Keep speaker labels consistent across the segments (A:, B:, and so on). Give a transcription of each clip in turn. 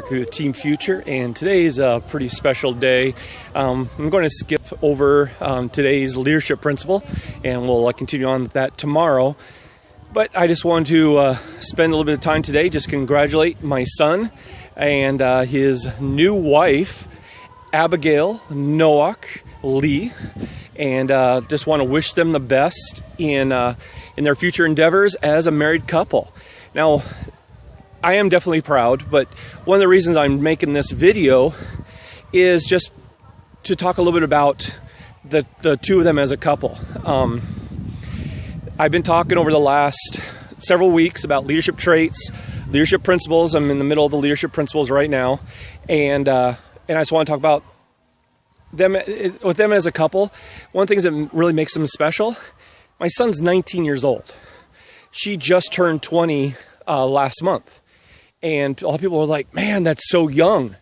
A: With Team Future, and today is a pretty special day. I'm going to skip over today's leadership principle, and we'll continue on with that tomorrow. But I just wanted to spend a little bit of time today, just congratulate my son and his new wife, Abigail Nowak Lee, and just want to wish them the best in their future endeavors as a married couple. Now, I am definitely proud, but one of the reasons I'm making this video is just to talk a little bit about the two of them as a couple. I've been talking over the last several weeks about leadership traits, leadership principles. I'm in the middle of the leadership principles right now, and I just want to talk about them with them as a couple. One of the things that really makes them special, my son's 19 years old. She just turned 20 last month. And a lot of people are like, man, that's so young.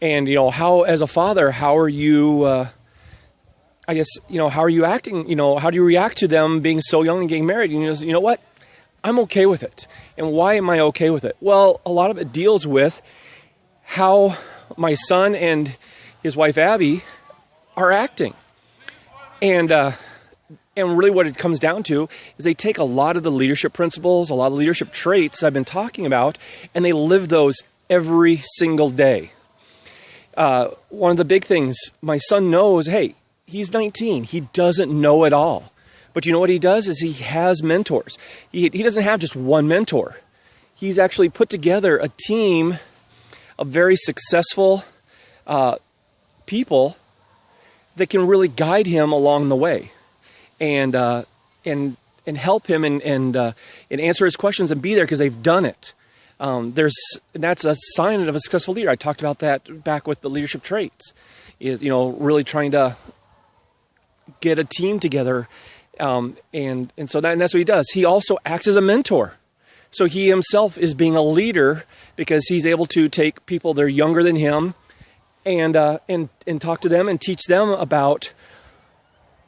A: And, how, as a father, how are you, how are you acting? How do you react to them being so young and getting married? And you know what? I'm okay with it. And why am I okay with it? Well, a lot of it deals with how my son and his wife, Abby, are acting. And really what it comes down to is they take a lot of the leadership principles, a lot of leadership traits I've been talking about, and they live those every single day. One of the big things, my son knows, hey, he's 19. He doesn't know it all. But you know what he does is he has mentors. He doesn't have just one mentor. He's actually put together a team of very successful people that can really guide him along the way. And help him and answer his questions and be there because they've done it. That's a sign of a successful leader. I talked about that back with the leadership traits. Is really trying to get a team together, and that's what he does. He also acts as a mentor. So he himself is being a leader because he's able to take people that are younger than him and talk to them and teach them about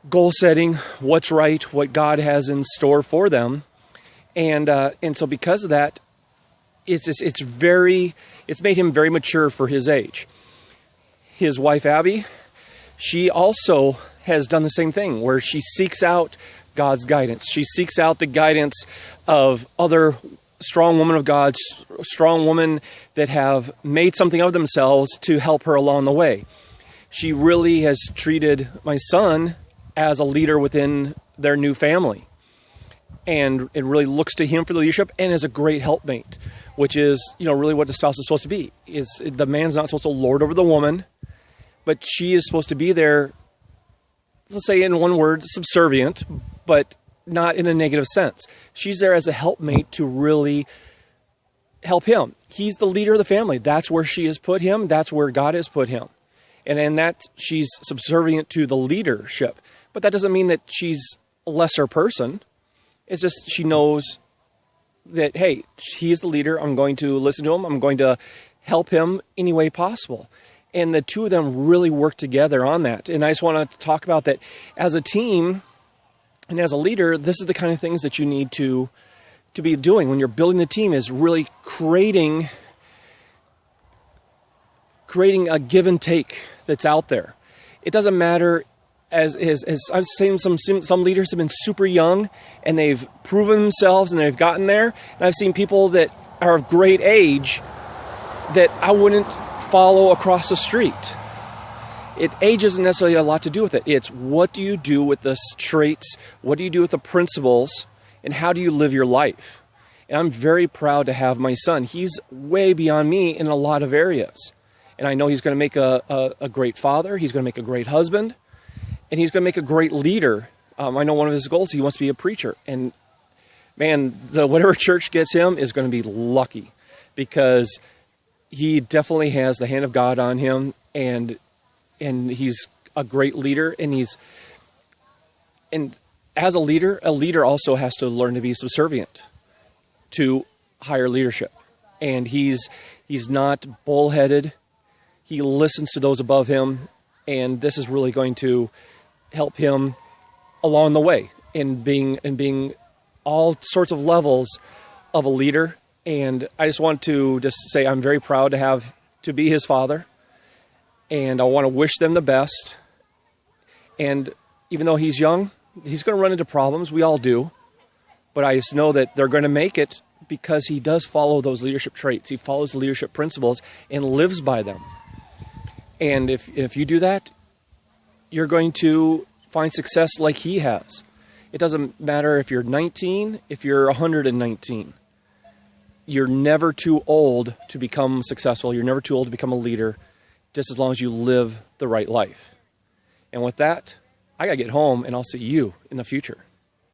A: goal setting, what's right, what God has in store for them, and so because of that, it's made him very mature for his age. His wife Abby, she also has done the same thing, where she seeks out God's guidance. She seeks out the guidance of other strong women of God, strong women that have made something of themselves to help her along the way. She really has treated my son as a leader within their new family. And it really looks to him for the leadership and as a great helpmate, which is, really what the spouse is supposed to be. The man's not supposed to lord over the woman, but she is supposed to be there, let's say in one word, subservient, but not in a negative sense. She's there as a helpmate to really help him. He's the leader of the family. That's where she has put him. That's where God has put him. And in that, she's subservient to the leadership. But that doesn't mean that she's a lesser person. It's just she knows that, hey, he's the leader. I'm going to listen to him. I'm going to help him any way possible. And the two of them really work together on that. And I just want to talk about that as a team and as a leader. This is the kind of things that you need to be doing when you're building the team, is really creating a give and take that's out there. It doesn't matter. As I've seen some leaders have been super young and they've proven themselves and they've gotten there. And I've seen people that are of great age that I wouldn't follow across the street. Age isn't necessarily a lot to do with it. It's what do you do with the traits? What do you do with the principles? And how do you live your life? And I'm very proud to have my son. He's way beyond me in a lot of areas. And I know he's going to make a great father. He's going to make a great husband. And he's going to make a great leader. I know one of his goals, he wants to be a preacher. And man, whatever church gets him is going to be lucky, because he definitely has the hand of God on him, and he's a great leader. And as a leader also has to learn to be subservient to higher leadership. And he's not bullheaded. He listens to those above him. And this is really going to help him along the way in being all sorts of levels of a leader. And I just want to say I'm very proud to have to be his father, and I want to wish them the best. And even though he's young, he's going to run into problems. We all do. But I just know that they're going to make it because he does follow those leadership traits. He follows the leadership principles and lives by them. And if you do that, you're going to find success like he has. It doesn't matter if you're 19, if you're 119. You're never too old to become successful. You're never too old to become a leader, just as long as you live the right life. And with that, I got to get home, and I'll see you in the future.